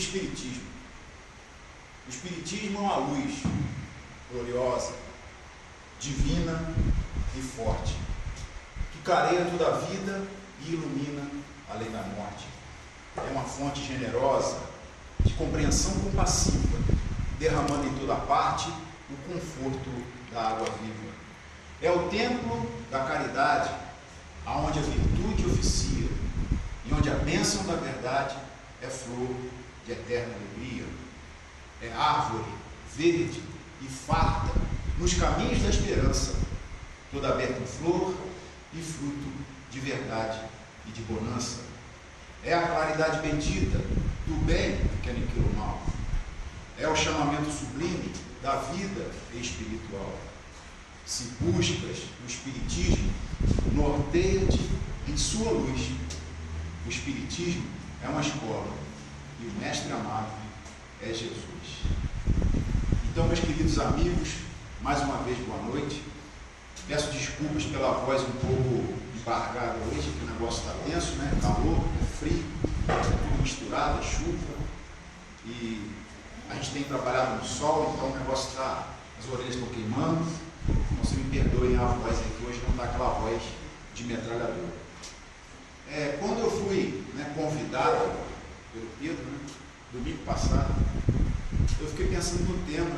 Espiritismo. O Espiritismo é uma luz gloriosa, divina e forte, que clareia toda a vida e ilumina além da morte. É uma fonte generosa de compreensão compassiva, derramando em toda parte o conforto da água viva. É o templo da caridade, aonde a virtude oficia e onde a bênção da verdade é flor de eterna alegria. É árvore verde e farta nos caminhos da esperança, toda aberta em flor e fruto de verdade e de bonança. É a claridade bendita do bem que aniquila o mal. É o chamamento sublime da vida espiritual. Se buscas o Espiritismo, norteia-te em sua luz. O Espiritismo é uma escola e o mestre amado é Jesus. Então, meus queridos amigos, mais uma vez boa noite. Peço desculpas pela voz um pouco embargada hoje, que o negócio está tenso, né? Calor, é frio, é tudo misturado, é chuva. E a gente tem trabalhado no sol, então o negócio está, as orelhas estão queimando. Então, se me perdoem a voz aí, que hoje não está aquela voz de metralhador. Quando eu fui, convidado pelo Pedro, domingo passado, eu fiquei pensando no tema,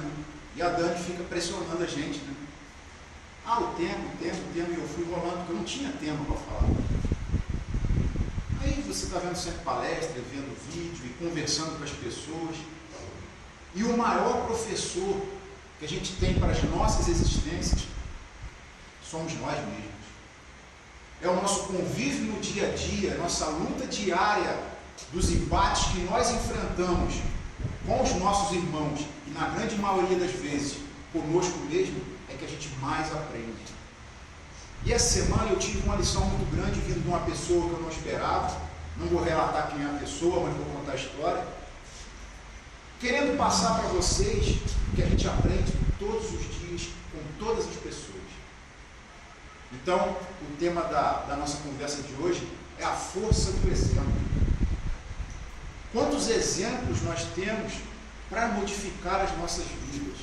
e a Dani fica pressionando a gente, o tema, e eu fui rolando, porque eu não tinha tema para falar. Aí você está vendo sempre palestra, vendo vídeo e conversando com as pessoas, e o maior professor que a gente tem para as nossas existências somos nós mesmos. É o nosso convívio no dia a dia, a nossa luta diária dos embates que nós enfrentamos com os nossos irmãos, e na grande maioria das vezes conosco mesmo, é que a gente mais aprende. E essa semana eu tive uma lição muito grande vindo de uma pessoa que eu não esperava. Não vou relatar quem é a pessoa, mas vou contar a história, querendo passar para vocês que a gente aprende todos os dias com todas as pessoas. Então, o tema da nossa conversa de hoje é a força do exemplo. Quantos exemplos nós temos para modificar as nossas vidas?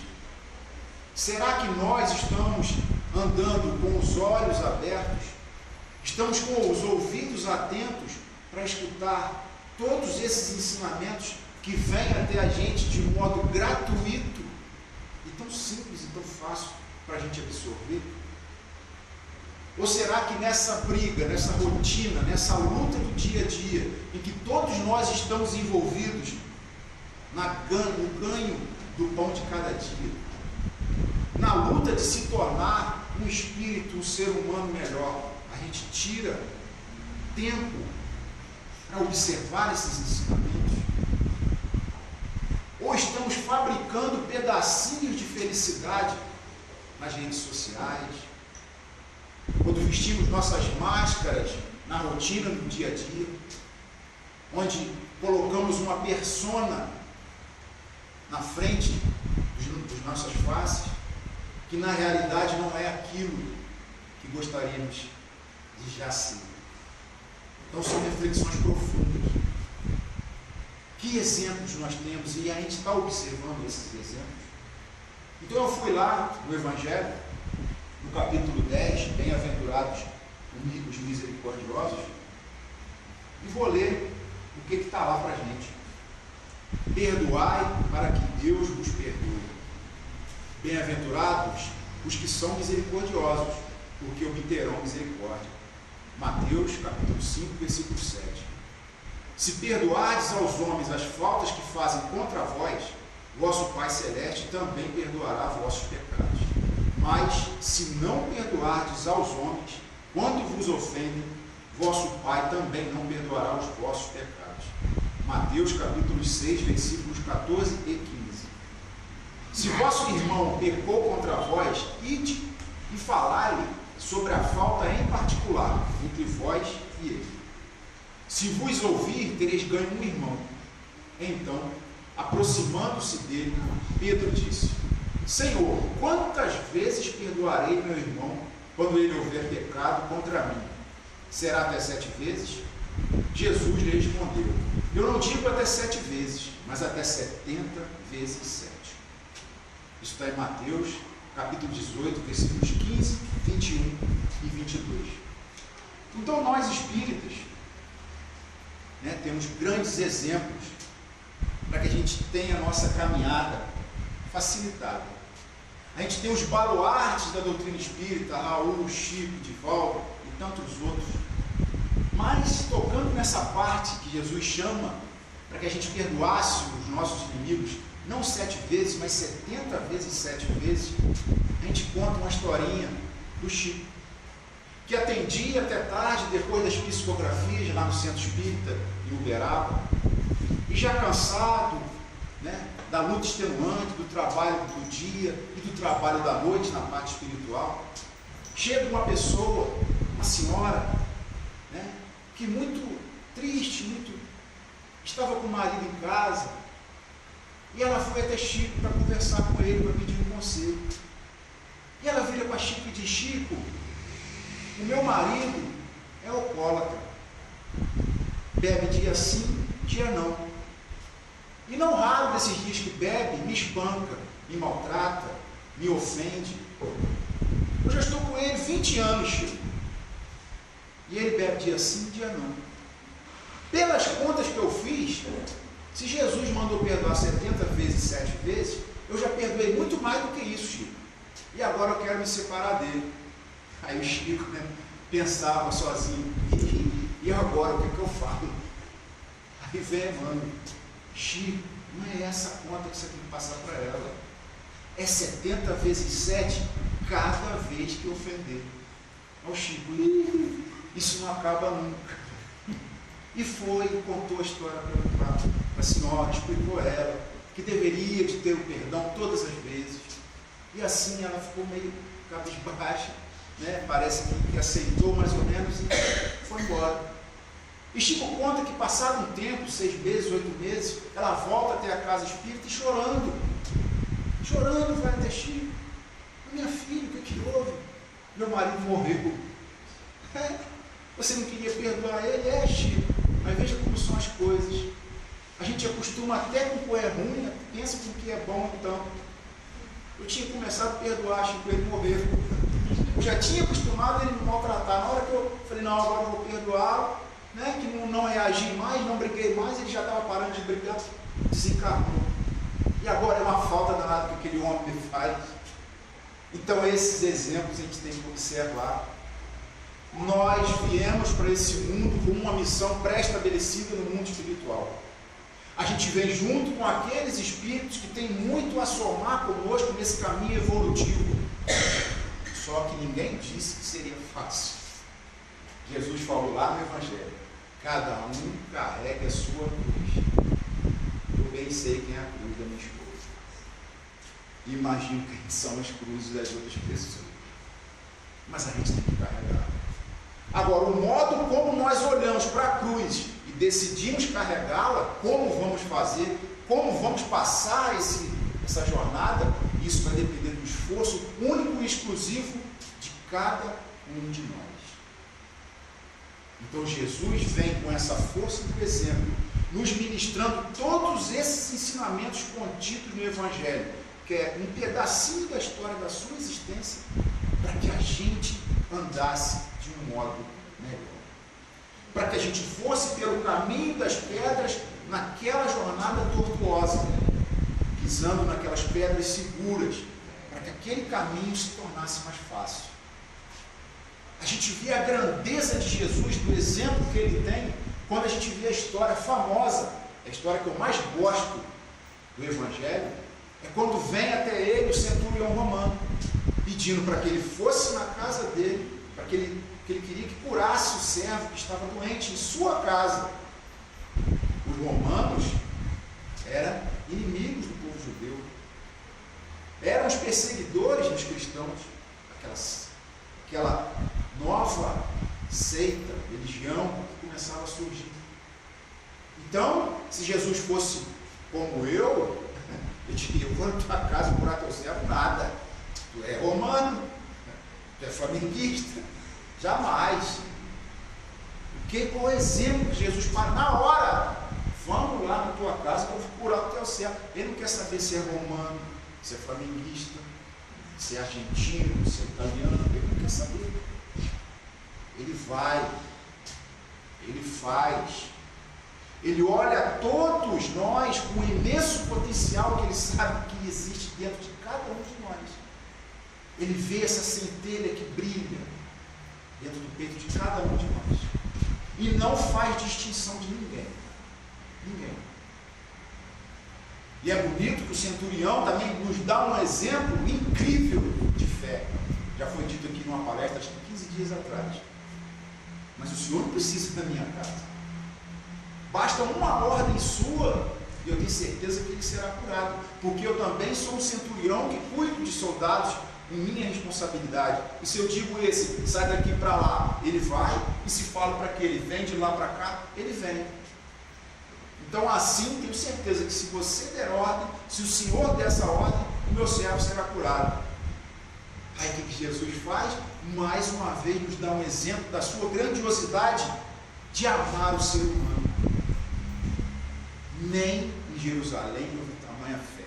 Será que nós estamos andando com os olhos abertos? Estamos com os ouvidos atentos para escutar todos esses ensinamentos que vêm até a gente de modo gratuito e tão simples e tão fácil para a gente absorver? Ou será que nessa briga, nessa rotina, nessa luta do dia a dia, em que todos nós estamos envolvidos no ganho do pão de cada dia, na luta de se tornar um espírito, um ser humano melhor, a gente tira tempo para observar esses ensinamentos? Ou estamos fabricando pedacinhos de felicidade nas redes sociais, quando vestimos nossas máscaras na rotina do dia a dia, onde colocamos uma persona na frente das nossas faces, que na realidade não é aquilo que gostaríamos de já ser. Então são reflexões profundas. Que exemplos nós temos? E a gente está observando esses exemplos. Então eu fui lá no Evangelho, no capítulo 10, bem-aventurados os misericordiosos, e vou ler o que está lá para a gente. Perdoai para que Deus vos perdoe. Bem-aventurados os que são misericordiosos, porque obterão misericórdia. Mateus capítulo 5, versículo 7. Se perdoardes aos homens as faltas que fazem contra vós, vosso Pai Celeste também perdoará vossos pecados. Mas se não perdoardes aos homens quando vos ofendem, vosso Pai também não perdoará os vossos pecados. Mateus capítulo 6, versículos 14 e 15. Se vosso irmão pecou contra vós, ide e falai-lhe sobre a falta em particular entre vós e ele. Se vos ouvir, tereis ganho um irmão. Então, aproximando-se dele, Pedro disse: Senhor, quantas vezes perdoarei meu irmão quando ele houver pecado contra mim? Será até 7 vezes? Jesus lhe respondeu: eu não digo até 7 vezes, mas até 70 vezes 7. Isso está em Mateus, capítulo 18, versículos 15, 21 e 22. Então nós espíritas, temos grandes exemplos para que a gente tenha a nossa caminhada facilitada. A gente tem os baluartes da doutrina espírita, Raul, Chico, Divaldo e tantos outros. Mas, tocando nessa parte que Jesus chama para que a gente perdoasse os nossos inimigos, não 7 vezes, mas 70 vezes 7 vezes, a gente conta uma historinha do Chico, que atendia até tarde, depois das psicografias, lá no Centro Espírita, em Uberaba, e já cansado, da luta extenuante, do trabalho do dia e do trabalho da noite na parte espiritual, chega uma pessoa, uma senhora, que muito triste, estava com o marido em casa, e ela foi até Chico para conversar com ele, para pedir um conselho. E ela vira para Chico e diz: Chico, o meu marido é alcoólatra, bebe dia sim, dia não. E não raro desses dias que bebe, me espanca, me maltrata, me ofende. Eu já estou com ele 20 anos, Chico. E ele bebe dia sim, dia não. Pelas contas que eu fiz, se Jesus mandou perdoar 70 vezes, 7 vezes, eu já perdoei muito mais do que isso, Chico. E agora eu quero me separar dele. Aí o Chico pensava sozinho: e agora o que eu falo? Aí vem Emmanuel: Chico, não é essa conta que você tem que passar para ela. É 70 vezes 7 cada vez que ofender. Ó Chico, isso não acaba nunca. E foi, contou a história para a senhora, explicou ela que deveria de ter o perdão todas as vezes. E assim ela ficou meio cabisbaixa, parece que aceitou mais ou menos e foi embora. E Chico conta que passado um tempo, 6 meses, 8 meses, ela volta até a casa espírita e chorando, vai até Chico: minha filha, o que houve? Meu marido morreu. Você não queria perdoar ele? Chico, mas veja como são as coisas. A gente acostuma até com o que é ruim, pensa com o que é bom. Então, eu tinha começado a perdoar Chico, ele morreu. Eu já tinha acostumado ele me maltratar. Na hora que eu falei: não, agora eu vou perdoá-lo, que não reagi mais, não briguei mais, ele já estava parando de brigar, desencarnou. E agora é uma falta danada que aquele homem me faz. Então esses exemplos a gente tem que observar. Nós viemos para esse mundo com uma missão pré-estabelecida no mundo espiritual. A gente vem junto com aqueles espíritos que têm muito a somar conosco nesse caminho evolutivo. Só que ninguém disse que seria fácil. Jesus falou lá no Evangelho: cada um carrega a sua cruz. Eu bem sei quem é a cruz da minha esposa. Imagino quem são as cruzes das outras pessoas. Mas a gente tem que carregar. Agora, o modo como nós olhamos para a cruz e decidimos carregá-la, como vamos fazer, como vamos passar essa jornada, isso vai depender do esforço único e exclusivo de cada um de nós. Então Jesus vem com essa força do exemplo, nos ministrando todos esses ensinamentos contidos no Evangelho, que é um pedacinho da história da sua existência, para que a gente andasse de um modo melhor. Para que a gente fosse pelo caminho das pedras naquela jornada tortuosa, pisando naquelas pedras seguras, para que aquele caminho se tornasse mais fácil. A gente vê a grandeza de Jesus, do exemplo que ele tem, quando a gente vê a história famosa, a história que eu mais gosto do Evangelho, é quando vem até ele o centurião romano, pedindo para que ele fosse na casa dele, para que ele queria que curasse o servo que estava doente em sua casa. Os romanos eram inimigos do povo judeu, eram os perseguidores dos cristãos, aquela nova seita, religião que começava a surgir. Então, se Jesus fosse como eu diria: eu vou na tua casa curar teu servo? Nada. Tu é romano, tu é flamenguista, jamais. O qual é o exemplo que Jesus faz? Na hora, vamos lá na tua casa que eu vou curar o teu servo. Ele não quer saber se é romano, se é flamenguista, se é argentino, se é italiano, ele não quer saber. Ele vai, ele faz, ele olha a todos nós com o imenso potencial que ele sabe que existe dentro de cada um de nós. Ele vê essa centelha que brilha dentro do peito de cada um de nós. E não faz distinção de ninguém. Ninguém. E é bonito que o centurião também nos dá um exemplo incrível de fé. Já foi dito aqui numa palestra, acho que 15 dias atrás. Mas o Senhor não precisa da minha casa. Basta uma ordem sua e eu tenho certeza que ele será curado. Porque eu também sou um centurião que cuido de soldados em minha responsabilidade. E se eu digo esse, sai daqui para lá, ele vai. E se falo para aquele, vem de lá para cá, ele vem. Então assim, tenho certeza que se você der ordem, se o Senhor der essa ordem, o meu servo será curado. Aí o que Jesus faz? Mais uma vez nos dá um exemplo da sua grandiosidade de amar o ser humano. Nem em Jerusalém houve tamanha fé.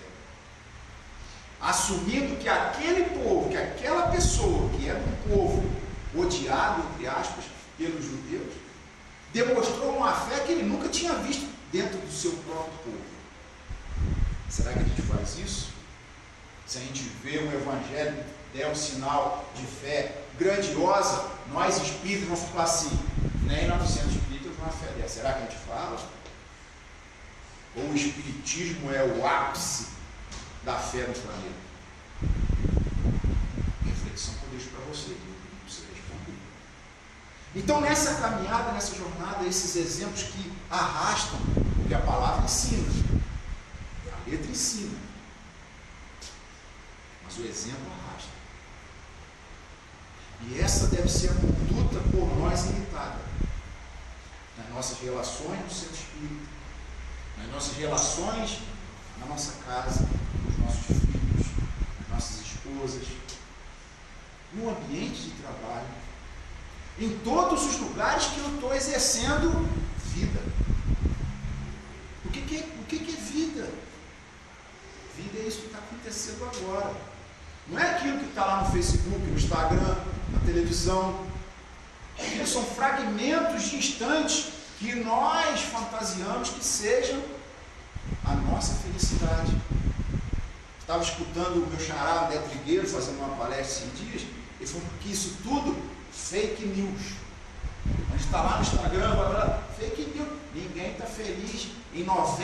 Assumindo que aquele povo, que aquela pessoa, que era um povo odiado, entre aspas, pelos judeus, demonstrou uma fé que ele nunca tinha visto dentro do seu próprio povo. Será que a gente faz isso? Se a gente vê um evangelho, der um sinal de fé grandiosa, nós espíritos vamos falar assim, nem lá no centro espírita uma fé dessa. Será que a gente fala? Ou o espiritismo é o ápice da fé no planeta? Reflexão que eu deixo para você, não precisa responder. Então nessa caminhada, nessa jornada, esses exemplos que arrastam, porque a palavra ensina, a letra ensina, mas o exemplo arrasta. E essa deve ser a conduta por nós imitada nas nossas relações no centro espírita, nas nossas relações na nossa casa, com os nossos filhos, nossas esposas, no ambiente de trabalho, em todos os lugares que eu estou exercendo vida. O que é vida? Vida é isso que está acontecendo agora. Não é aquilo que está lá no Facebook, no Instagram, na televisão. São fragmentos de instantes que nós fantasiamos que sejam a nossa felicidade. Estava escutando o meu xará, André Trigueiro, fazendo uma palestra esses dias. Ele falou que isso tudo fake news. A gente está lá no Instagram, fake news. Ninguém está feliz em 99%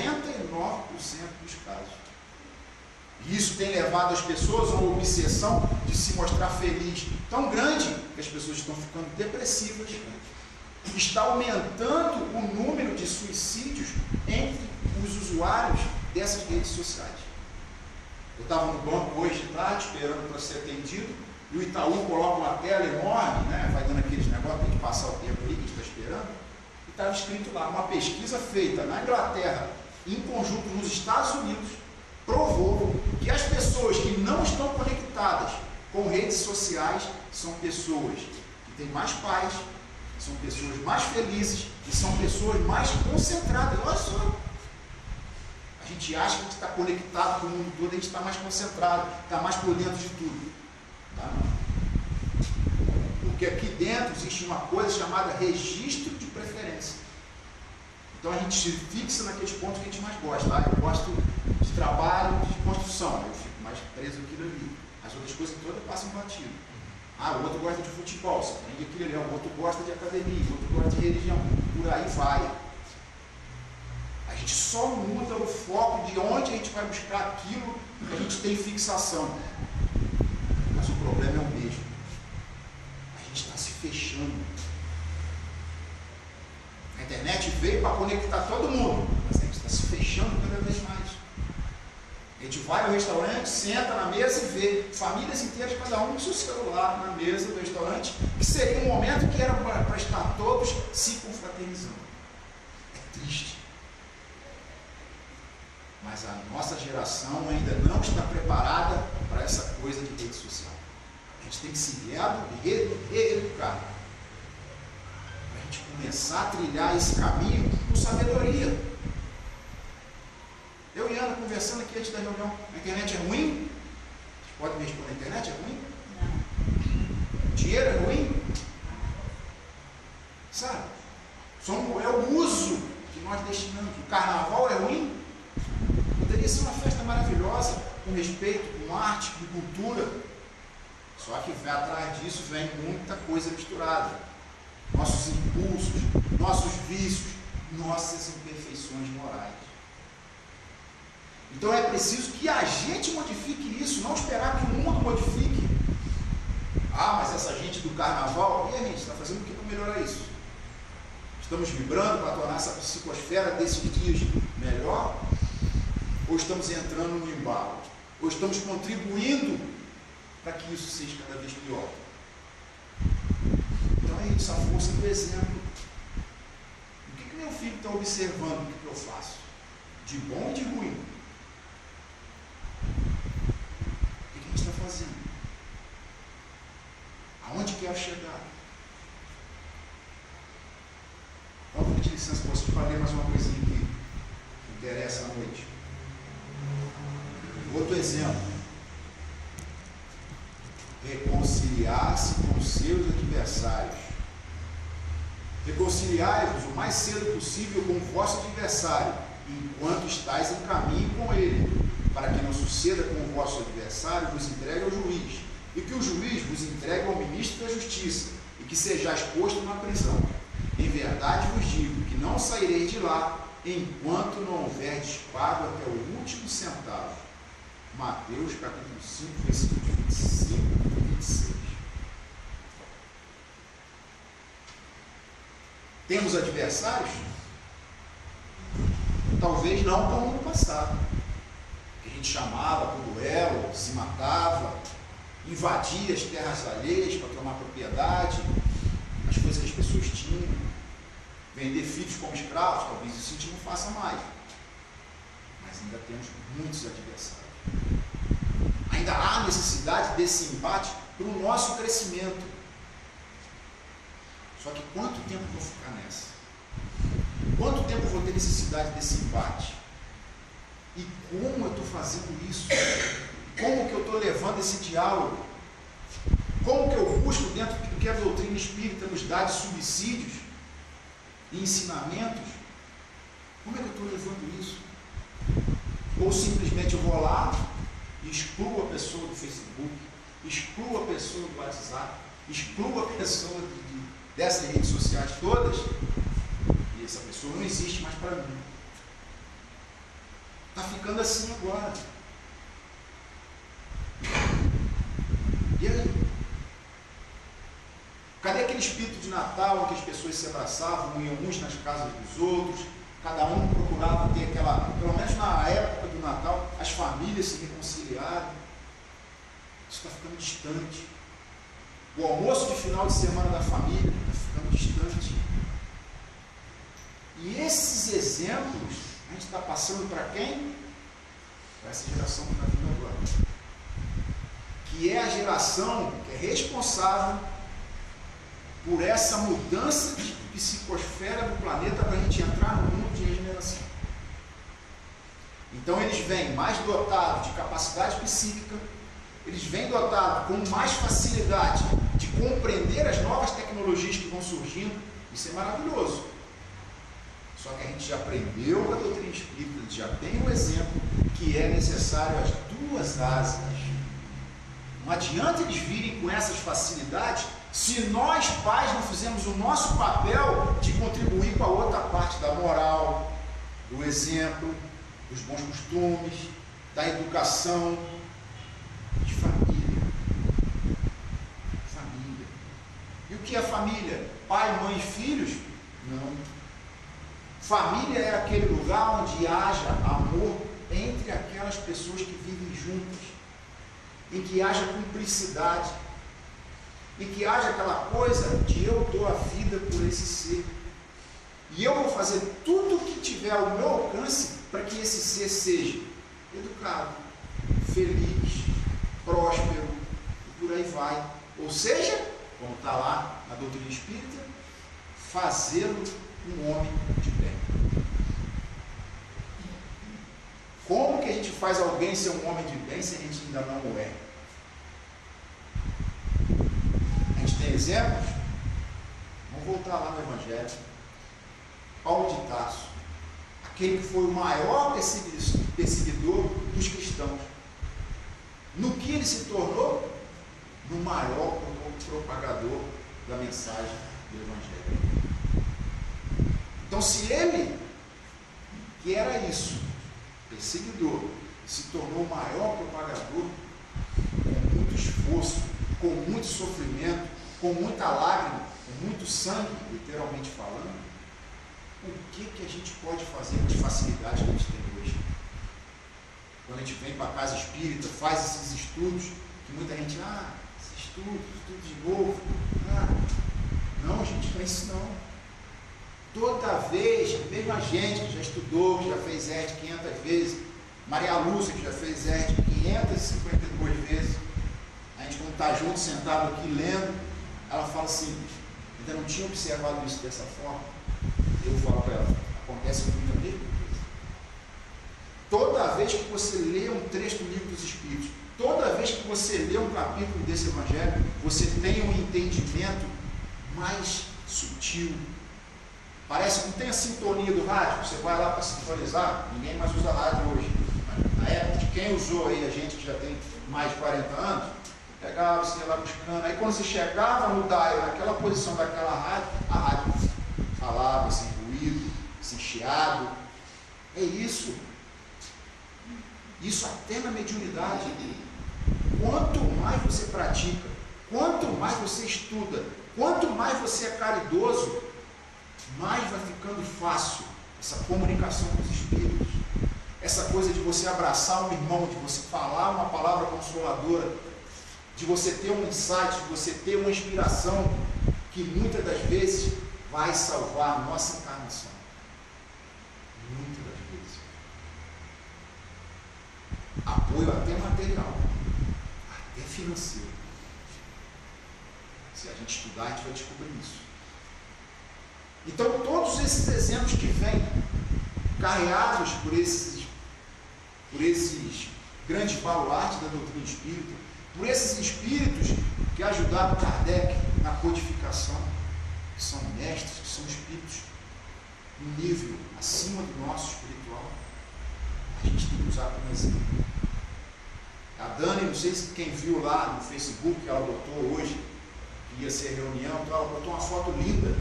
dos casos. E isso tem levado as pessoas a uma obsessão de se mostrar feliz tão grande que as pessoas estão ficando depressivas. Está aumentando o número de suicídios entre os usuários dessas redes sociais. Eu estava no banco hoje de tarde, esperando para ser atendido, e o Itaú coloca uma tela enorme, né? Vai dando aqueles negócios, tem que passar o tempo ali que a gente está esperando, e estava escrito lá, uma pesquisa feita na Inglaterra, em conjunto nos Estados Unidos, provou que as pessoas que não estão conectadas com redes sociais são pessoas que têm mais paz, são pessoas mais felizes e são pessoas mais concentradas. Olha só, a gente acha que a gente está conectado com o mundo todo, a gente está mais concentrado, está mais por dentro de tudo. Tá? Porque aqui dentro existe uma coisa chamada registro de preferência. Então a gente se fixa naqueles pontos que a gente mais gosta. Ah, eu gosto de trabalho, de construção, eu fico mais preso aquilo ali. As outras coisas todas passam batido. Ah, o outro gosta de futebol, você aprende aquilo ali. O outro gosta de academia, o outro gosta de religião. Por aí vai. A gente só muda o foco de onde a gente vai buscar aquilo que a gente tem fixação. Mas o problema é o mesmo. A gente está se fechando. A internet veio para conectar todo mundo, mas a gente está se fechando cada vez mais. A gente vai ao restaurante, senta na mesa e vê famílias inteiras, cada um com seu celular na mesa do restaurante, que seria um momento que era para estar todos se confraternizando. É triste. Mas a nossa geração ainda não está preparada para essa coisa de rede social. A gente tem que se reeducar. Para a gente começar a trilhar esse caminho com sabedoria. Eu e Ana conversando aqui antes da reunião. A internet é ruim? Vocês podem me responder, a internet é ruim? Não. O dinheiro é ruim? Sabe? É o uso que nós destinamos. O carnaval é ruim? Poderia ser uma festa maravilhosa, com respeito, com arte, com cultura. Só que atrás disso vem muita coisa misturada. Nossos impulsos, nossos vícios, nossas imperfeições morais. Então é preciso que a gente modifique isso, não esperar que o mundo modifique. Ah, mas essa gente do carnaval, e a gente está fazendo o que para melhorar isso? Estamos vibrando para tornar essa psicosfera desses dias melhor? Ou estamos entrando no embalo? Ou estamos contribuindo para que isso seja cada vez pior? Então é isso, a força do exemplo. O que meu filho está observando do que eu faço? De bom e de ruim? O que a gente está fazendo? Aonde quer chegar? Então, vou pedir licença para vocês para ler mais uma coisinha aqui que interessa à noite. Outro exemplo. Reconciliar-se com seus adversários. Reconciliai-vos o mais cedo possível com o vosso adversário, enquanto estáis em caminho com ele, para que não suceda com o vosso adversário, vos entregue ao juiz, e que o juiz vos entregue ao ministro da justiça, e que sejais posto na prisão. Em verdade vos digo que não saireis de lá, enquanto não houverdes pago até o último centavo. Mateus capítulo 5, versículos 25 e 26. Temos adversários? Talvez não como no passado, que a gente chamava por duelo, se matava, invadia as terras alheias para tomar propriedade, as coisas que as pessoas tinham, vender filhos como escravos. Talvez isso a gente não faça mais, mas ainda temos muitos adversários. Ainda há necessidade desse embate para o nosso crescimento. Só que quanto tempo eu vou ficar nessa? Quanto tempo eu vou ter necessidade desse embate? E como eu estou fazendo isso? Como que eu estou levando esse diálogo? Como que eu busco dentro do que a doutrina espírita nos dá de subsídios e ensinamentos? Como é que eu estou levando isso? Ou simplesmente eu vou lá e excluo a pessoa do Facebook, excluo a pessoa do WhatsApp, excluo a pessoa dessas redes sociais todas, e essa pessoa não existe mais para mim. Está ficando assim agora. E aí? Cadê aquele espírito de Natal em que as pessoas se abraçavam, iam uns nas casas dos outros, cada um procurava ter aquela, pelo menos na época do Natal, as famílias se reconciliaram? Isso está ficando distante. O almoço de final de semana da família está ficando distante. E esses exemplos a gente está passando para quem? Para essa geração que está vindo agora, que é a geração que é responsável por essa mudança de psicosfera do planeta para a gente entrar no mundo de regeneração. Então eles vêm mais dotados de capacidade psíquica, eles vêm dotados com mais facilidade de compreender as novas tecnologias que vão surgindo. Isso é maravilhoso. Só que a gente já aprendeu com a doutrina espírita, já tem um exemplo que é necessário as duas asas. Não adianta eles virem com essas facilidades se nós, pais, não fizermos o nosso papel de contribuir com a outra parte da moral, do exemplo, dos bons costumes, da educação, de família. Família. E o que é família? Pai, mãe e filhos? Não. Família é aquele lugar onde haja amor entre aquelas pessoas que vivem juntas, em que haja cumplicidade, em que haja aquela coisa de eu dou a vida por esse ser, e eu vou fazer tudo o que tiver ao meu alcance para que esse ser seja educado, feliz, próspero, e por aí vai. Ou seja, como está lá na doutrina espírita, fazê-lo um homem de bem. Como que a gente faz alguém ser um homem de bem se a gente ainda não o é? A gente tem exemplos? Vamos voltar lá no Evangelho. Paulo de Tarso, aquele que foi o maior perseguidor dos cristãos. No que ele se tornou? No maior propagador da mensagem do Evangelho. Então, se ele, que era isso, perseguidor, se tornou o maior propagador, com muito esforço, com muito sofrimento, com muita lágrima, com muito sangue, literalmente falando, o que a gente pode fazer com as facilidades que a gente tem hoje? Quando a gente vem para a casa espírita, faz esses estudos, que muita gente, estudo de novo. Não, gente, não é isso não. Toda vez, mesmo a gente que já estudou, que já fez ERT 500 vezes, Maria Lúcia que já fez ERT 552 vezes, a gente quando está junto, sentado aqui lendo, ela fala assim, ainda não tinha observado isso dessa forma. Eu falo para ela, acontece muito a mesma coisa. Toda vez que você lê um trecho do Livro dos Espíritos, toda vez que você lê um capítulo desse Evangelho, você tem um entendimento mais sutil. Parece que não tem a sintonia do rádio, você vai lá para sintonizar, ninguém mais usa rádio hoje. Na época de quem usou aí, a gente que já tem mais de 40 anos, pegava, você ia lá buscando, aí quando você chegava no dial, naquela posição daquela rádio, a rádio falava sem ruído, sem chiado. É isso. Isso até na mediunidade. Quanto mais você pratica, quanto mais você estuda, quanto mais você é caridoso, mais vai ficando fácil essa comunicação com os espíritos. Essa coisa de você abraçar um irmão, de você falar uma palavra consoladora, de você ter um insight, de você ter uma inspiração que muitas das vezes vai salvar a nossa encarnação. Muitas das vezes. Apoio até material, até financeiro. Se a gente estudar, a gente vai descobrir isso. Então, todos esses exemplos que vêm carreados por esses grandes baluartes da doutrina espírita, por esses espíritos que ajudaram Kardec na codificação, que são mestres, que são espíritos no nível acima do nosso espiritual, a gente tem que usar como exemplo. A Dani, não sei se quem viu lá no Facebook que ela botou hoje, que ia ser reunião, então ela botou uma foto linda.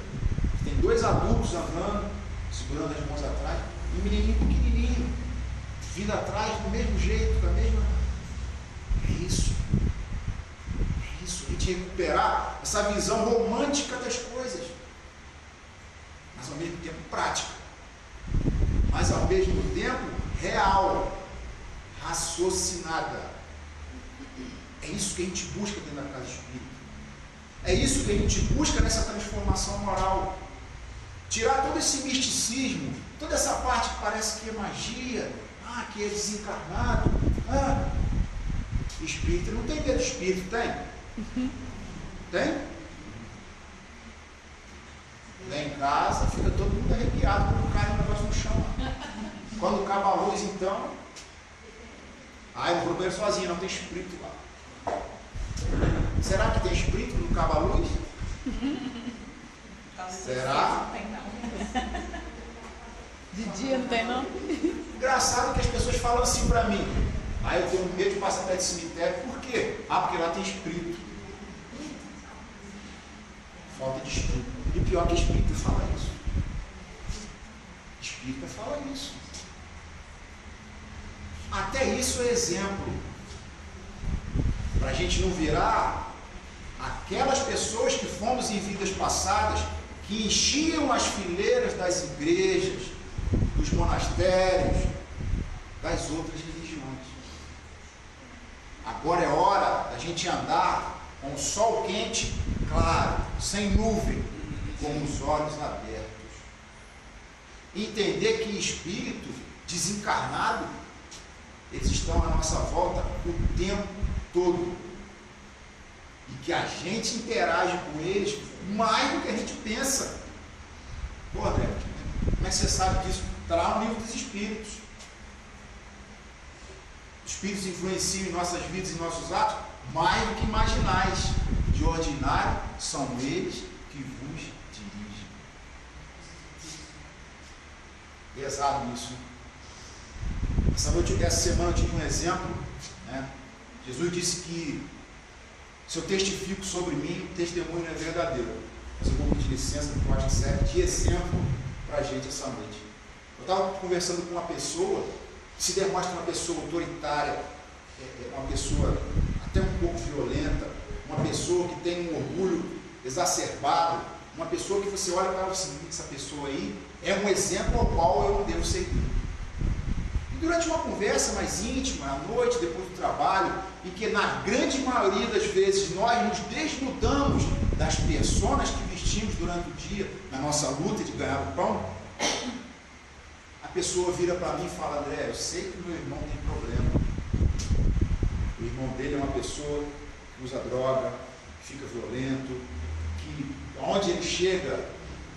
Tem dois adultos andando, segurando as mãos atrás, e um menininho pequenininho, vindo atrás do mesmo jeito, da mesma. É isso. É isso. A gente recuperar essa visão romântica das coisas, mas ao mesmo tempo prática, mas ao mesmo tempo real, raciocinada. É isso que a gente busca dentro da casa espírita. É isso que a gente busca nessa transformação moral. Tirar todo esse misticismo, toda essa parte que parece que é magia, que é desencarnado. Espírito, não tem medo de espírito, tem? Tem? Lá em casa fica todo mundo arrepiado quando cai um negócio no chão. Quando acaba a luz, então, eu não vou comer sozinho, não tem espírito lá. Será que tem espírito no cabo a luz? Será? De dia não tem não? Engraçado que as pessoas falam assim para mim. Eu tenho medo de passar perto de cemitério. Por quê? Porque lá tem espírito. Falta de espírito. E pior que espírito fala isso. Espírita fala isso. Até isso é exemplo. Para a gente não virar aquelas pessoas que fomos em vidas passadas, que enchiam as fileiras das igrejas, dos monastérios, das outras religiões. Agora é hora da gente andar com o sol quente, claro, sem nuvem, com os olhos abertos. Entender que espírito desencarnado, eles estão à nossa volta o tempo todo. E que a gente interage com eles mais do que a gente pensa. Pô, André, como é que você sabe disso? Está lá no livro dos Espíritos. Os Espíritos influenciam em nossas vidas e nossos atos mais do que imaginais. De ordinário, são eles que vos dirigem. Pesado isso. Essa semana eu tive um exemplo, né? Jesus disse que se eu testifico sobre mim, o testemunho não é verdadeiro. Mas eu vou pedir licença, porque eu acho que serve de exemplo para a gente essa noite. Eu estava conversando com uma pessoa que se demonstra uma pessoa autoritária, uma pessoa até um pouco violenta, uma pessoa que tem um orgulho exacerbado, uma pessoa que você olha para ela assim, essa pessoa aí é um exemplo ao qual eu não devo seguir. E durante uma conversa mais íntima, à noite, depois do trabalho, em que na grande maioria das vezes nós nos desnudamos das personas que vestimos durante o dia, na nossa luta de ganhar o pão, a pessoa vira para mim e fala: André, eu sei que meu irmão tem problema. O irmão dele é uma pessoa que usa droga, que fica violento, que onde ele chega,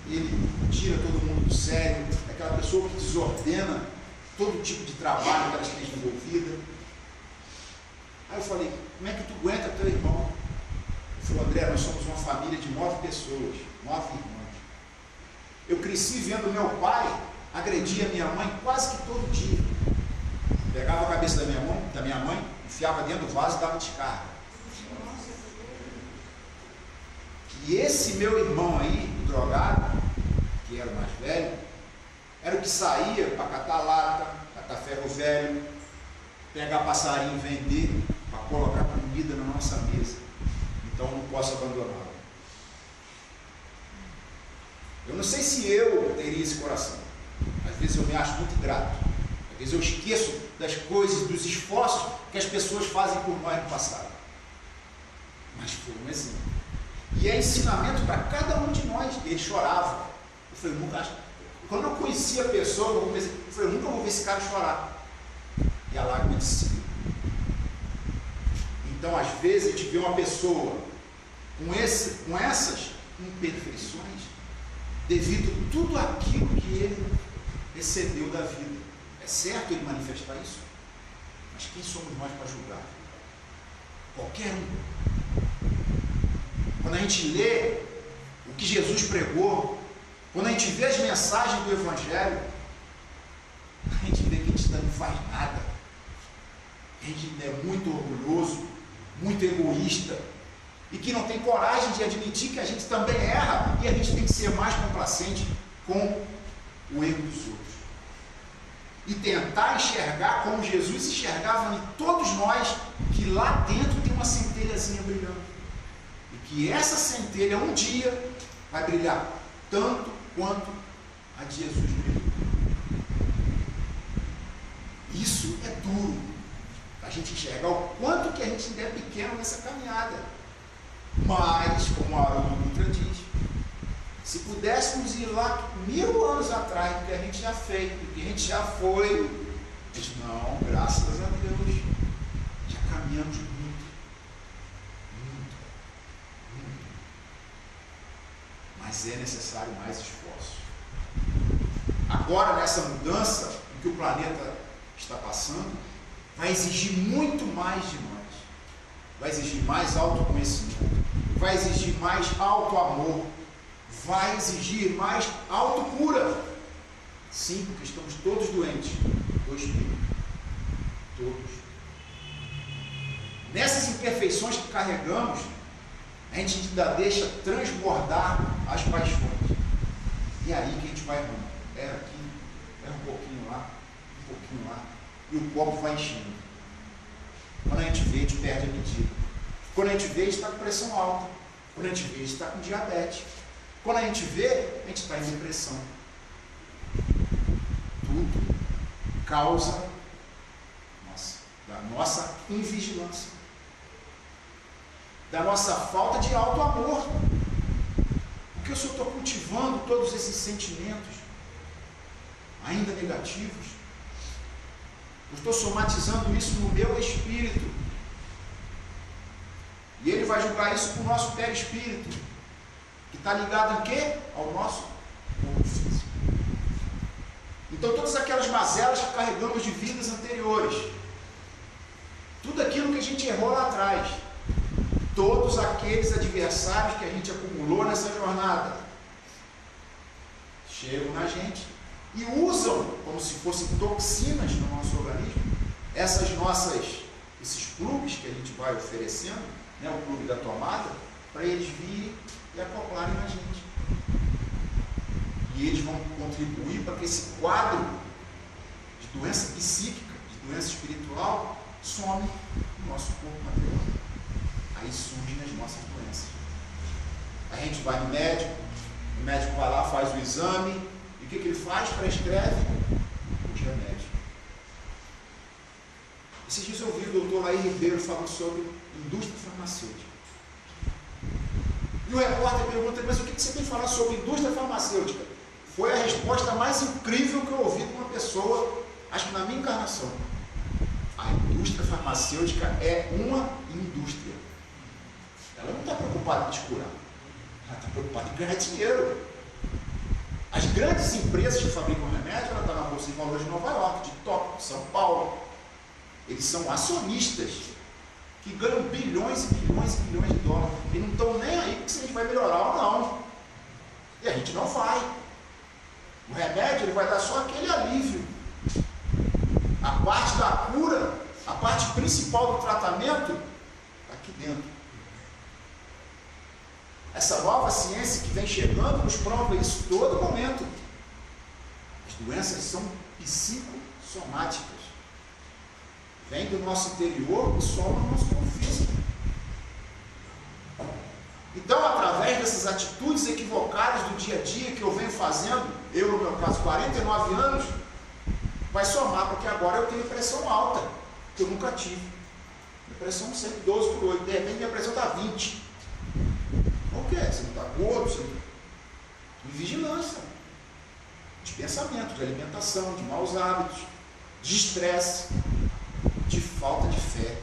ele tira todo mundo do sério, é aquela pessoa que desordena todo tipo de trabalho que ela esteja envolvida. Aí eu falei: como é que tu aguenta teu irmão? Ele falou: André, nós somos uma família de 9 pessoas, 9 irmãos. Eu cresci vendo meu pai agredir a minha mãe quase que todo dia. Pegava a cabeça da minha mãe, enfiava dentro do vaso e dava descarga. E esse meu irmão aí, o drogado, que era o mais velho, era o que saía para catar lata, catar ferro velho, pegar passarinho e vender, para colocar comida na nossa mesa. Então eu não posso abandoná-lo. Eu não sei se eu teria esse coração. Às vezes eu me acho muito grato. Às vezes eu esqueço das coisas, dos esforços que as pessoas fazem por nós no passado. Mas foi um exemplo. E é ensinamento para cada um de nós. Ele chorava. Eu falei: nunca. Quando eu conhecia a pessoa, eu falei: nunca vou ver esse cara chorar. E a lágrima descia. Então, às vezes, a gente vê uma pessoa com essas imperfeições, devido a tudo aquilo que ele recebeu da vida. É certo ele manifestar isso? Mas quem somos nós para julgar? Qualquer um. Quando a gente lê o que Jesus pregou, quando a gente vê as mensagens do Evangelho, a gente vê que a gente não faz nada. A gente é muito orgulhoso, muito egoísta, e que não tem coragem de admitir que a gente também erra, e a gente tem que ser mais complacente com o erro dos outros. E tentar enxergar como Jesus enxergava em todos nós, que lá dentro tem uma centelhazinha brilhando. E que essa centelha um dia vai brilhar tanto quanto a de Jesus brilhou. Isso é duro, a gente enxergar o quanto que a gente ainda é pequeno nessa caminhada. Mas, como a Haroldo Dutra diz, se pudéssemos ir lá 1000 anos atrás do que a gente já fez, do que a gente já foi, diz: não, graças a Deus, já caminhamos muito. Mas é necessário mais esforço. Agora, nessa mudança que o planeta está passando, vai exigir muito mais de nós. Vai exigir mais autoconhecimento, vai exigir mais autoamor, vai exigir mais autocura. Sim, porque estamos todos doentes do espírito. Todos. Nessas imperfeições que carregamos, a gente ainda deixa transbordar as paixões. E é aí que a gente vai errando. Erra aqui, erra um pouquinho lá, e o copo vai enchendo. Quando a gente vê, a gente perde a medida. Quando a gente vê, a gente está com pressão alta. Quando a gente vê, a gente está com diabetes. Quando a gente vê, a gente está em depressão. Tudo causa da nossa invigilância, da nossa falta de auto-amor. Porque se eu estou cultivando todos esses sentimentos ainda negativos, eu estou somatizando isso no meu espírito. E ele vai julgar isso com o nosso perispírito, que está ligado em quê? Ao nosso corpo. Então todas aquelas mazelas que carregamos de vidas anteriores, tudo aquilo que a gente errou lá atrás, todos aqueles adversários que a gente acumulou nessa jornada, chegam na gente e usam como se fossem toxinas no nosso organismo, esses clubes que a gente vai oferecendo, né, o clube da tomada, para eles virem e acoplarem na gente. E eles vão contribuir para que esse quadro de doença psíquica, de doença espiritual, some no nosso corpo material. Aí surgem as nossas doenças. A gente vai no médico, o médico vai lá, faz o exame, e o que ele faz? Prescreve os remédios. Esses dias eu ouvi o doutor Laí Ribeiro falando sobre indústria farmacêutica. E o repórter pergunta, mas o que você tem que falar sobre indústria farmacêutica? Foi a resposta mais incrível que eu ouvi de uma pessoa, acho que na minha encarnação. A indústria farmacêutica é uma indústria. Ela não está preocupada em te curar. Ela está preocupada em ganhar dinheiro. As grandes empresas que fabricam remédio, ela está na Bolsa de Valores de Nova York, de Tóquio, de São Paulo. Eles são acionistas que ganham bilhões e bilhões e bilhões de dólares. E não estão nem aí se a gente vai melhorar ou não. E a gente não vai. O remédio ele vai dar só aquele alívio. A parte da cura, a parte principal do tratamento, está aqui dentro. Essa nova ciência que vem chegando nos prova isso todo momento. As doenças são psicossomáticas. Vem do nosso interior e soma no nosso corpo físico. Então, através dessas atitudes equivocadas do dia a dia que eu venho fazendo, eu, no meu caso, 49 anos, vai somar, porque agora eu tenho pressão alta, que eu nunca tive. Minha pressão sempre 12/8, de repente minha pressão está 20. Por quê? Você não está gordo, você não... De vigilância, de pensamento, de alimentação, de maus hábitos, de estresse, de falta de fé.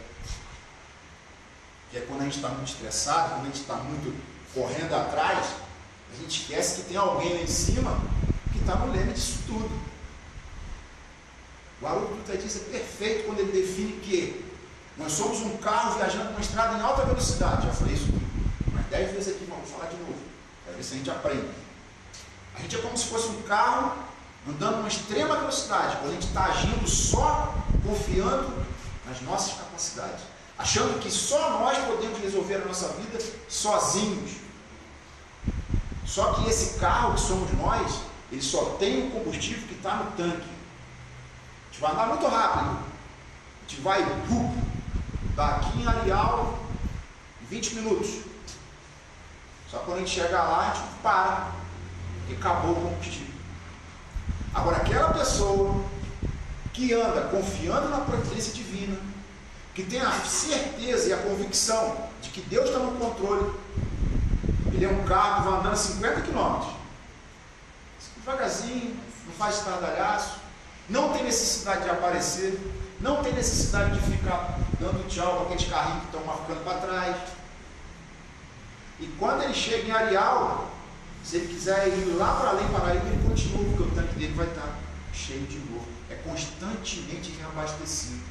Que é quando a gente está muito estressado, quando a gente está muito correndo atrás, a gente esquece que tem alguém lá em cima que está no leme disso tudo. O Haroldo Dutra diz é perfeito quando ele define que nós somos um carro viajando por uma estrada em alta velocidade. Já falei isso umas 10 vezes aqui, vamos falar de novo, para ver se a gente aprende. A gente é como se fosse um carro andando numa extrema velocidade, quando a gente está agindo só confiando nas nossas capacidades, achando que só nós podemos resolver a nossa vida sozinhos. Só que esse carro que somos nós, ele só tem o combustível que está no tanque. A gente vai andar muito rápido. A gente vai daqui em Areal em 20 minutos. Só quando a gente chegar lá, a gente para, porque acabou o combustível. Agora, aquela pessoa que anda confiando na providência divina, que tem a certeza e a convicção de que Deus está no controle, ele é um carro que vai andando 50 km, devagarzinho, não faz estardalhaço, não tem necessidade de aparecer, não tem necessidade de ficar dando tchau para aqueles carrinhos que estão marcando para trás. E quando ele chega em Areal, se ele quiser ir lá para além Paraíba, ele continua, porque o tanque dele vai estar cheio de novo. É constantemente reabastecido.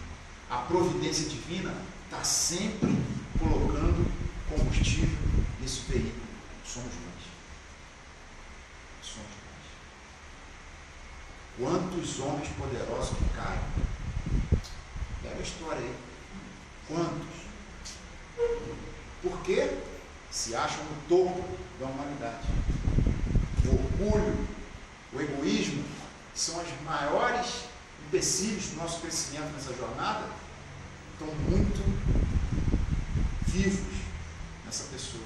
A providência divina está sempre colocando combustível nesse veículo. Somos nós. Somos nós. Quantos homens poderosos que caem? Pega a história aí. Quantos? Por quê? Se acham no topo da humanidade. O orgulho, o egoísmo são as maiores empecilhos do nosso crescimento nessa jornada, estão muito vivos nessa pessoa.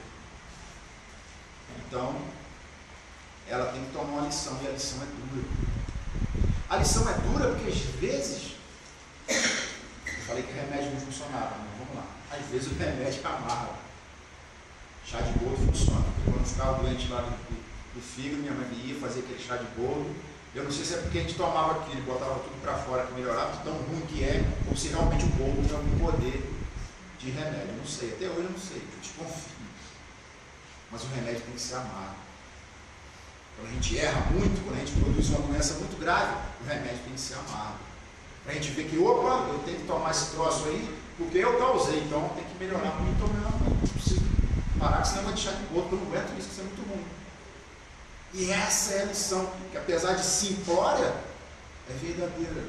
Então, ela tem que tomar uma lição, e a lição é dura. A lição é dura porque às vezes, eu falei que remédio não funcionava, mas vamos lá, às vezes o remédio amarra. Chá de bolo funciona, porque quando eu ficava doente lá do fígado, minha mãe ia fazer aquele chá de bolo. Eu não sei se é porque a gente tomava aquilo, botava tudo para fora que melhorava, de tão ruim que é, ou se realmente o bolo tem algum poder de remédio. Eu não sei, até hoje eu não sei, eu desconfio. Mas o remédio tem que ser amargo, Quando a gente erra muito, quando a gente produz uma doença muito grave, o remédio tem que ser amargo. Para a gente ver que, opa, eu tenho que tomar esse troço aí, porque eu causei, então tem que melhorar para mim tomar. Não preciso parar, senão vai deixar de outro, eu não aguento isso, isso é muito ruim. E essa é a lição, que apesar de simplória, é verdadeira.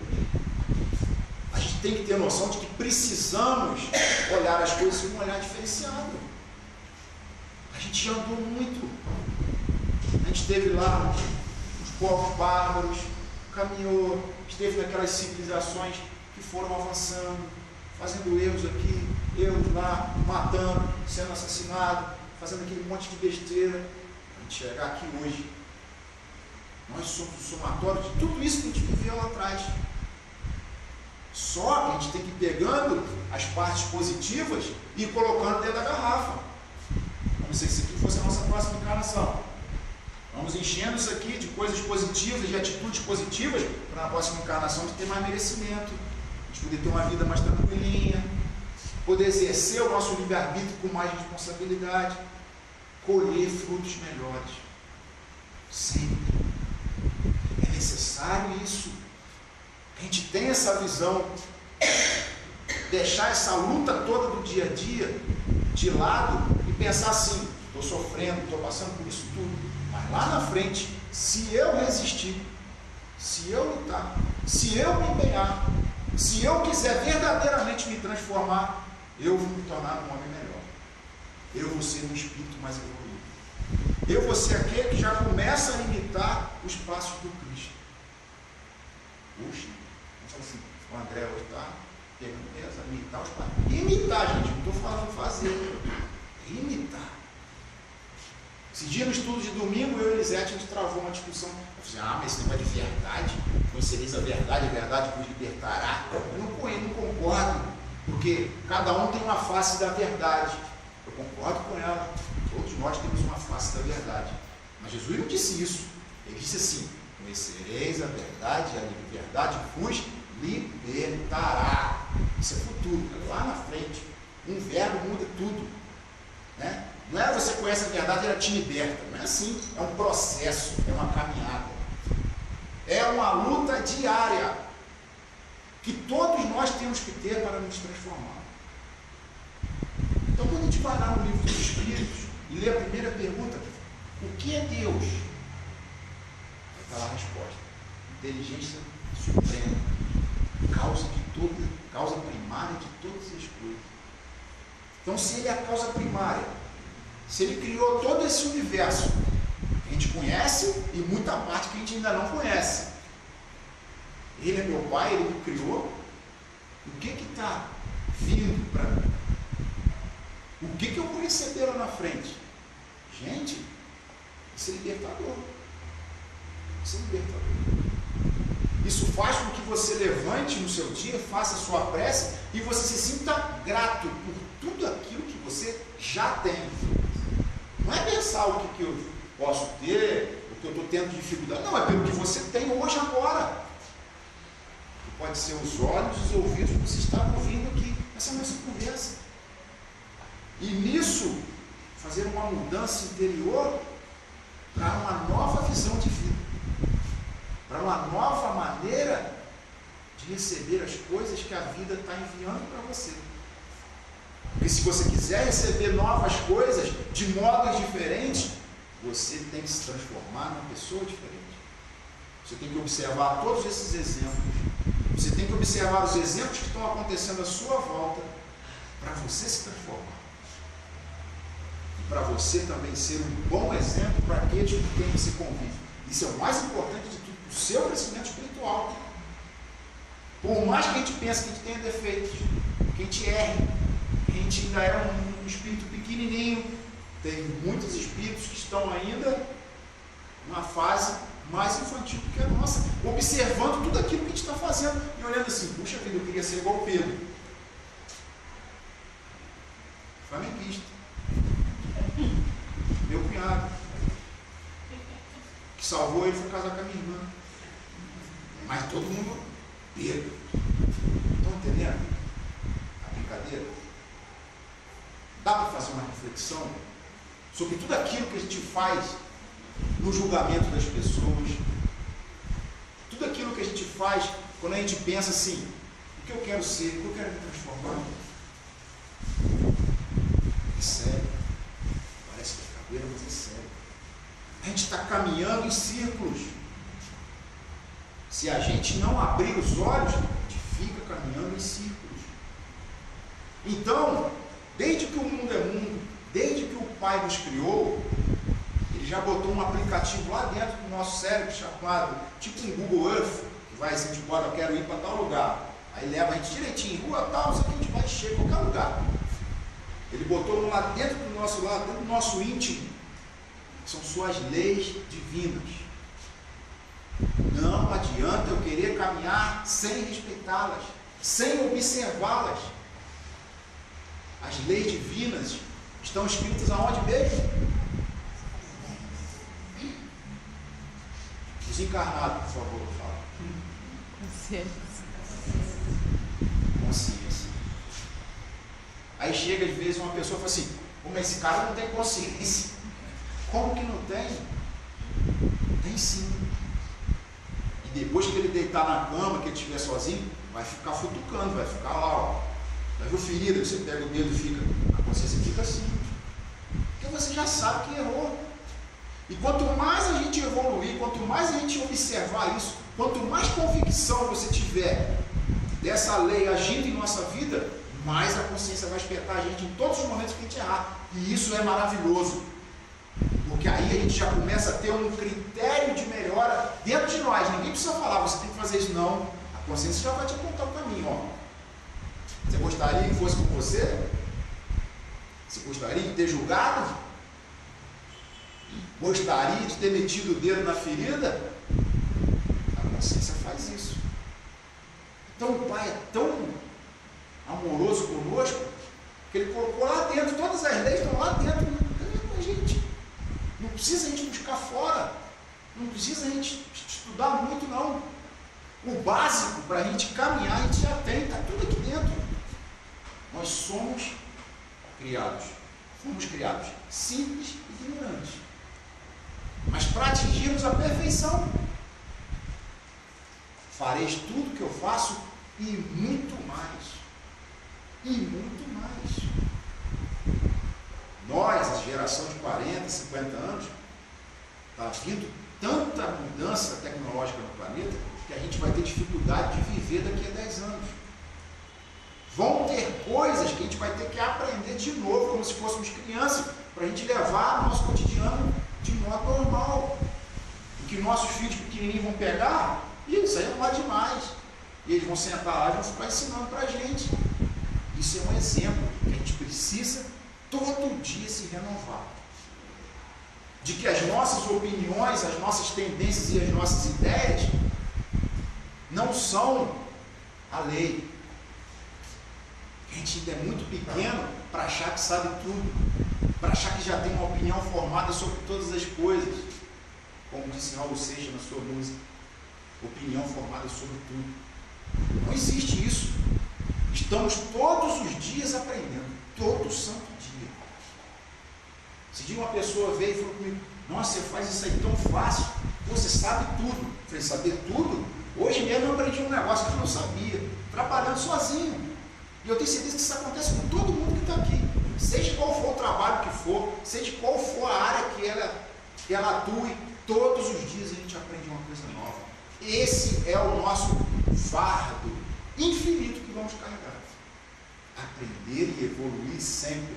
A gente tem que ter noção de que precisamos olhar as coisas com um olhar diferenciado. A gente já andou muito. A gente esteve lá, os povos bárbaros, caminhou, esteve naquelas civilizações que foram avançando, fazendo erros aqui, erros lá, matando, sendo assassinado, fazendo aquele monte de besteira. A gente chegar aqui hoje, nós somos o somatório de tudo isso que a gente viveu lá atrás. Só que a gente tem que ir pegando as partes positivas e ir colocando dentro da garrafa. Como se isso aqui fosse a nossa próxima encarnação. Vamos enchendo isso aqui de coisas positivas, de atitudes positivas, para na próxima encarnação de ter mais merecimento, de poder ter uma vida mais tranquilinha, poder exercer o nosso livre-arbítrio com mais responsabilidade, colher frutos melhores. Sempre. É necessário isso. A gente tem essa visão, deixar essa luta toda do dia a dia de lado e pensar assim, estou sofrendo, estou passando por isso tudo, mas lá na frente, se eu resistir, se eu lutar, se eu me empenhar, se eu quiser verdadeiramente me transformar, eu vou me tornar um homem melhor. Eu vou ser um espírito mais evoluído. Eu vou ser aquele que já começa a imitar os passos do Cristo. Puxa, vamos falar assim, o André hoje está pegando essa, imitar os passos. Imitar, gente, não estou falando fazer. Imitar. Esse dia no estudo de domingo, eu e Elisete, a gente travou uma discussão. Eu falei, mas esse negócio de verdade, conhecereis a verdade vos libertará. Eu não concordo, porque cada um tem uma face da verdade. Eu concordo com ela. Todos nós temos uma face da verdade. Mas Jesus não disse isso. Ele disse assim, conhecereis a verdade e a verdade vos libertará. Isso é futuro, é lá na frente. Um verbo muda tudo. Né? Não é você conhece a verdade e ela te liberta. Não é assim. É um processo, é uma caminhada. É uma luta diária que todos nós temos que ter para nos transformar. Então, quando a gente vai lá no livro dos Espíritos e lê a primeira pergunta, o que é Deus? Vai estar lá a resposta. Inteligência suprema, causa primária de todas as coisas. Então, se ele é a causa primária, se ele criou todo esse universo que a gente conhece e muita parte que a gente ainda não conhece, ele é meu pai, ele me criou, o que está vindo para mim? O que eu vou receber lá na frente? Gente, isso é libertador. Isso é libertador. Isso faz com que você levante no seu dia, faça a sua prece e você se sinta grato por tudo aquilo que você já tem. Não é pensar o que eu posso ter, o que eu estou tendo dificuldade. Não, é pelo que você tem hoje, agora. Que pode ser os olhos e os ouvidos que você está ouvindo aqui. Essa é a nossa conversa. E nisso, fazer uma mudança interior para uma nova visão de vida. Para uma nova maneira de receber as coisas que a vida está enviando para você. Porque se você quiser receber novas coisas de modos diferentes, você tem que se transformar numa pessoa diferente. Você tem que observar todos esses exemplos. Você tem que observar os exemplos que estão acontecendo à sua volta para você se transformar. E para você também ser um bom exemplo para aqueles com quem você convive. Isso é o mais importante de tudo, o seu crescimento espiritual. Por mais que a gente pense que a gente tenha defeitos, que a gente erre, que a gente ainda é um espírito pequenininho, tem muitos espíritos que estão ainda numa fase mais infantil do que a nossa, observando tudo aquilo que a gente está fazendo e olhando assim, puxa vida, eu queria ser igual o Pedro. Flamenguista. Meu cunhado, que salvou ele, foi casar com a minha irmã. Mas todo mundo, Pedro. Estão entendendo a brincadeira? Dá para fazer uma reflexão sobre tudo aquilo que a gente faz no julgamento das pessoas. Tudo aquilo que a gente faz quando a gente pensa assim, o que eu quero ser, o que eu quero me transformar. É sério. Parece que é cabeira, mas é sério. A gente está caminhando em círculos. Se a gente não abrir os olhos, a gente fica caminhando em círculos. Então, desde que o mundo é mundo, desde que o Pai nos criou, Ele já botou um aplicativo lá dentro do nosso cérebro chamado, tipo um Google Earth, que vai, se a gente bota, eu quero ir para tal lugar. Aí leva a gente direitinho, rua tal, isso aqui a gente vai encher em qualquer lugar. Ele botou lá dentro do nosso lado, dentro do nosso íntimo. São suas leis divinas. Não adianta eu querer caminhar sem respeitá-las, sem observá-las. As leis divinas estão escritas aonde mesmo? Os encarnados, por favor, fala. Consciência. Aí chega às vezes uma pessoa e fala assim, como esse cara não tem consciência. Como que não tem? Tem sim. E depois que ele deitar na cama, que ele estiver sozinho, vai ficar futucando, vai ficar lá, ó. Já viu ferida? Você pega o dedo e fica. A consciência fica assim. Porque você já sabe que errou. E quanto mais a gente evoluir, quanto mais a gente observar isso, quanto mais convicção você tiver dessa lei agindo em nossa vida, mais a consciência vai espetar a gente em todos os momentos que a gente errar. E isso é maravilhoso. Porque aí a gente já começa a ter um critério de melhora dentro de nós. Ninguém precisa falar, você tem que fazer isso, não. A consciência já vai te apontar o caminho, ó. Você gostaria que fosse com você? Você gostaria de ter julgado? Gostaria de ter metido o dedo na ferida? A consciência faz isso. Então o Pai é tão amoroso conosco que Ele colocou lá dentro, todas as leis estão lá dentro da gente. Não precisa a gente buscar fora, não precisa a gente estudar muito, não. O básico para a gente caminhar, a gente já tem, está tudo aqui dentro. Nós somos criados, fomos criados simples e ignorantes. Mas para atingirmos a perfeição, fareis tudo que eu faço e muito mais. E muito mais. Nós, a geração de 40, 50 anos, está vindo tanta mudança tecnológica no planeta que a gente vai ter dificuldade de viver daqui a 10 anos. Vão ter coisas que a gente vai ter que aprender de novo, como se fôssemos crianças, para a gente levar o nosso cotidiano de modo normal. O que nossos filhos pequenininhos vão pegar, isso aí não é demais. E eles vão sentar lá e vão ficar ensinando para a gente. Isso é um exemplo que a gente precisa todo dia se renovar. De que as nossas opiniões, as nossas tendências e as nossas ideias não são a lei. A gente ainda é muito pequeno para achar que sabe tudo, para achar que já tem uma opinião formada sobre todas as coisas. Como disse Raul Seixas na sua música, opinião formada sobre tudo. Não existe isso. Estamos todos os dias aprendendo, todo santo dia. Se dia uma pessoa veio e falou comigo, nossa, você faz isso aí tão fácil, você sabe tudo. Eu falei, saber tudo? Hoje mesmo eu aprendi um negócio que eu não sabia, trabalhando sozinho. E eu tenho certeza que isso acontece com todo mundo que está aqui. Seja qual for o trabalho que for, seja qual for a área que ela atue, todos os dias a gente aprende uma coisa nova. Esse é o nosso fardo infinito que vamos carregar. Aprender e evoluir sempre.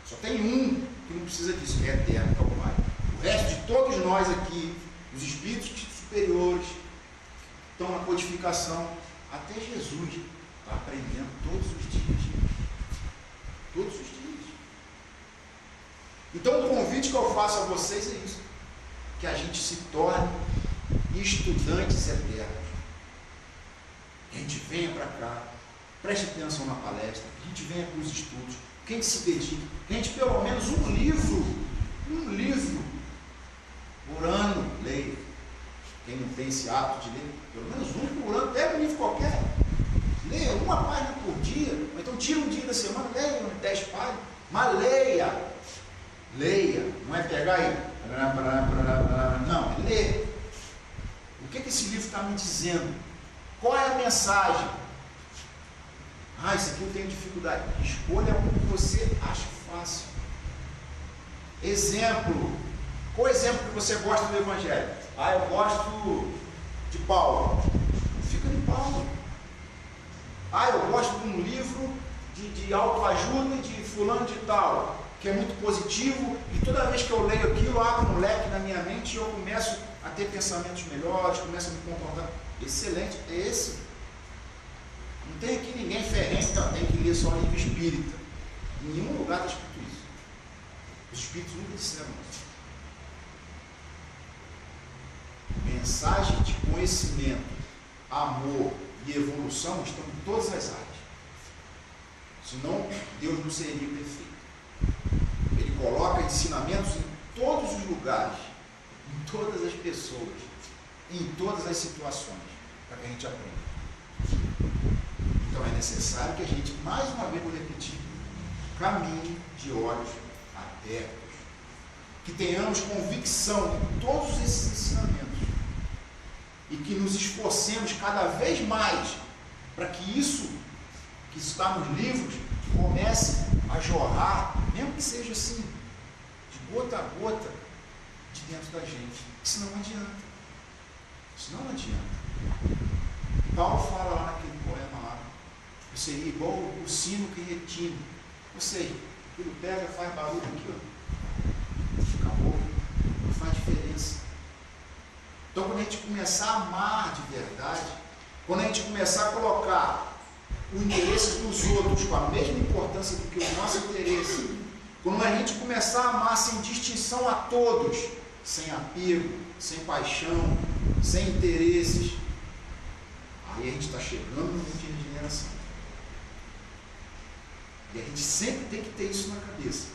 Só tem um que não precisa disso, que é eterno, que é o Pai. O resto de todos nós aqui, os espíritos superiores, estão na codificação, até Jesus está aprendendo todos os dias. Todos os dias. Então o convite que eu faço a vocês é isso. Que a gente se torne estudantes eternos. Que a gente venha para cá, preste atenção na palestra, que a gente venha para os estudos, que a gente se dedique, que a gente pelo menos um livro por ano leia. Quem não tem esse hábito de ler, pelo menos um por ano, pega um livro qualquer, leia uma página por dia, ou então tira um dia da semana, leia 10 páginas, mas leia, não é pegar aí, Não, é ler. O que esse livro está me dizendo? Qual é a mensagem? Ah, isso aqui eu tenho dificuldade. Escolha um que você acha fácil. Exemplo. Qual exemplo que você gosta do Evangelho? Ah, eu gosto de Paulo. Fica de Paulo. Ah, eu gosto de um livro de autoajuda de fulano de tal, que é muito positivo, e toda vez que eu leio aquilo, abre um leque na minha mente e eu começo a ter pensamentos melhores, começo a me comportar. Excelente, é esse. Não tem aqui ninguém ferrento, tem que ler só o livro espírita. Em nenhum lugar está escrito isso. Os espíritos nunca disseram isso. Mensagem de conhecimento, amor e evolução estão em todas as áreas. Senão, Deus não seria perfeito. Ele coloca ensinamentos em todos os lugares, em todas as pessoas, em todas as situações, para que a gente aprenda. Então é necessário que a gente, mais uma vez vou repetir, caminhe de olhos abertos, que tenhamos convicção em todos esses ensinamentos e que nos esforcemos cada vez mais para que isso que está nos livros comece a jorrar, mesmo que seja assim, de gota a gota, de dentro da gente. Senão não adianta. Senão não adianta. Paulo fala lá naquele poema lá, eu seria igual o sino que retine. Ou seja, aquilo pega, faz barulho aqui, ó. Acabou. Não faz diferença. Então, quando a gente começar a amar de verdade, quando a gente começar a colocar o interesse dos outros com a mesma importância do que o nosso interesse, quando a gente começar a amar sem distinção a todos, sem apego, sem paixão, sem interesses, aí a gente está chegando no mundo de regeneração. E a gente sempre tem que ter isso na cabeça.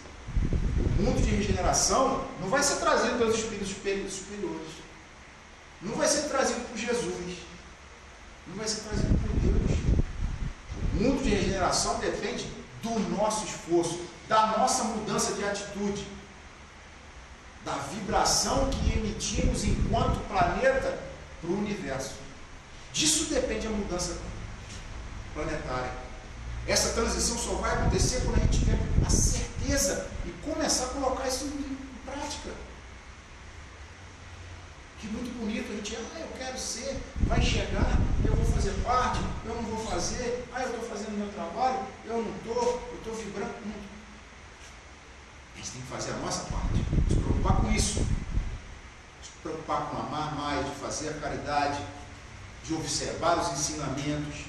O mundo de regeneração não vai ser trazido pelos espíritos superiores. Não vai ser trazido por Jesus. Não vai ser trazido por Deus. O mundo de regeneração depende do nosso esforço, da nossa mudança de atitude, da vibração que emitimos enquanto planeta para o universo. Disso depende a mudança planetária. Essa transição só vai acontecer quando a gente tiver a certeza e começar a colocar isso em prática. Que muito bonito a gente, eu quero ser, vai chegar, eu vou fazer parte, eu não vou fazer, eu estou fazendo meu trabalho, eu não estou, eu estou vibrando. A gente tem que fazer a nossa parte, se preocupar com isso, se preocupar com amar mais, de fazer a caridade, de observar os ensinamentos,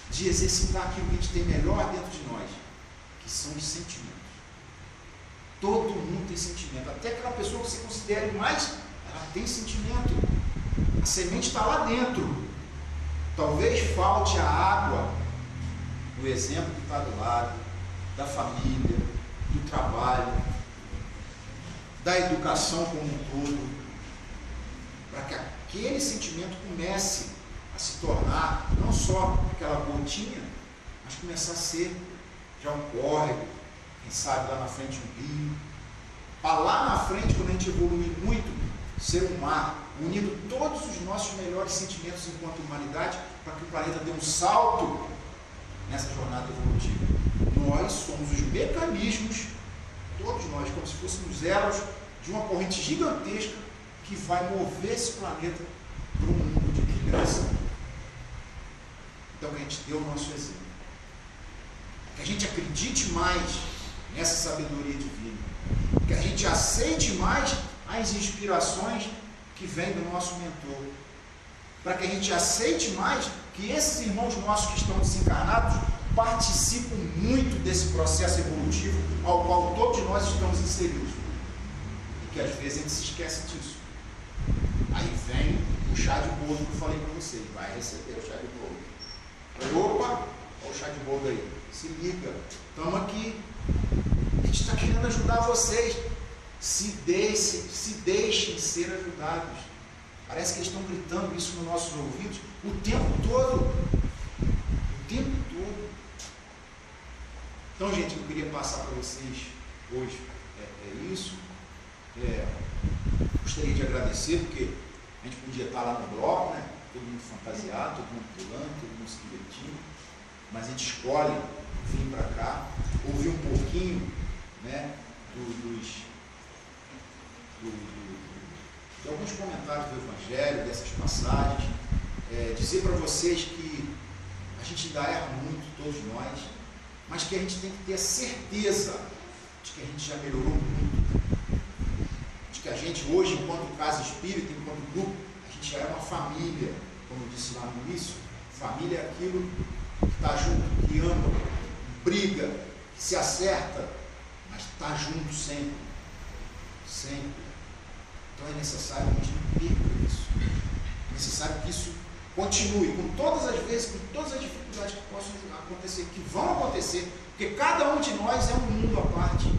de exercitar aquilo que a gente tem melhor dentro de nós, que são os sentimentos. Todo mundo tem sentimento, até aquela pessoa que você considere mais, ela tem sentimento. A semente está lá dentro. Talvez falte a água do exemplo que está do lado, da família, do trabalho, da educação como um todo, para que aquele sentimento comece a se tornar não só aquela gotinha, mas começar a ser já um córrego, quem sabe lá na frente um rio, para lá na frente, quando a gente evoluir muito, ser um mar, unindo todos os nossos melhores sentimentos enquanto humanidade, para que o planeta dê um salto nessa jornada evolutiva. Nós somos os mecanismos, todos nós, como se fôssemos elos de uma corrente gigantesca que vai mover esse planeta para um mundo de equilibração. Então que a gente dê o nosso exemplo. Que a gente acredite mais nessa sabedoria divina. Que a gente aceite mais as inspirações que vêm do nosso mentor. Para que a gente aceite mais que esses irmãos nossos que estão desencarnados participam muito desse processo evolutivo ao qual todos nós estamos inseridos. E que às vezes a gente se esquece disso. Aí vem o chá de bolo que eu falei para vocês. Vai receber o chá de bolo. Aí, opa, olha o chá de bolo aí. Se liga, estamos aqui. A gente está querendo ajudar vocês. Se deixem ser ajudados. Parece que eles estão gritando isso nos nossos ouvidos o tempo todo. O tempo todo. Então, gente, eu queria passar para vocês hoje é isso. Gostaria de agradecer, porque a gente podia estar lá no bloco, né? Todo mundo fantasiado, todo mundo pulando, todo mundo se divertindo, mas a gente escolhe vir para cá, ouvir um pouquinho, né, de alguns comentários do Evangelho, dessas passagens, dizer para vocês que a gente ainda erra muito, todos nós, mas que a gente tem que ter a certeza de que a gente já melhorou muito, de que a gente hoje, enquanto casa espírita, enquanto grupo, a gente já é uma família, como eu disse lá no início. Família é aquilo que está junto, que ama, que briga, que se acerta, mas está junto sempre, sempre. Então é necessário que a gente não perca isso, é necessário que isso continue, com todas as vezes, com todas as dificuldades que possam acontecer, que vão acontecer, porque cada um de nós é um mundo à parte,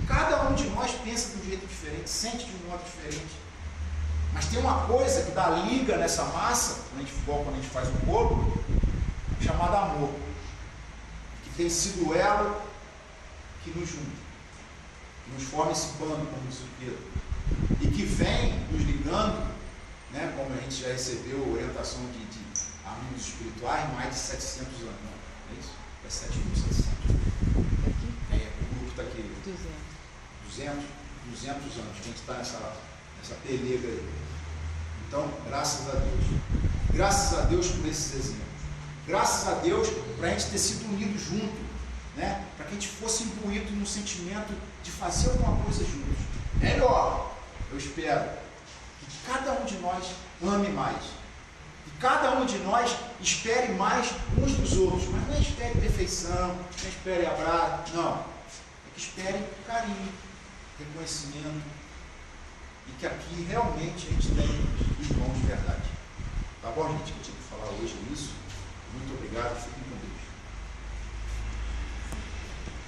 cada um de nós pensa de um jeito diferente, sente de um modo diferente, mas tem uma coisa que dá liga nessa massa, quando a gente faz um bolo, chamada amor, que tem sido ela que nos junta, que nos forma esse pano, como diz o Pedro, e que vem nos ligando, né, como a gente já recebeu orientação de amigos espirituais, mais de 700 anos, não é isso? É 7.700. O grupo está aqui. 200 anos que a gente está nessa pelega aí. Então, graças a Deus. Graças a Deus por esses exemplos. Graças a Deus para a gente ter sido unido junto, né? Para que a gente fosse imbuído no sentimento de fazer alguma coisa juntos. Melhor, eu espero que cada um de nós ame mais. Que cada um de nós espere mais uns dos outros. Mas não espere perfeição, não espere abraço, não. É que espere carinho, reconhecimento. E que aqui realmente a gente tem irmãos de verdade. Tá bom, gente? Eu tinha que falar hoje isso. Muito obrigado.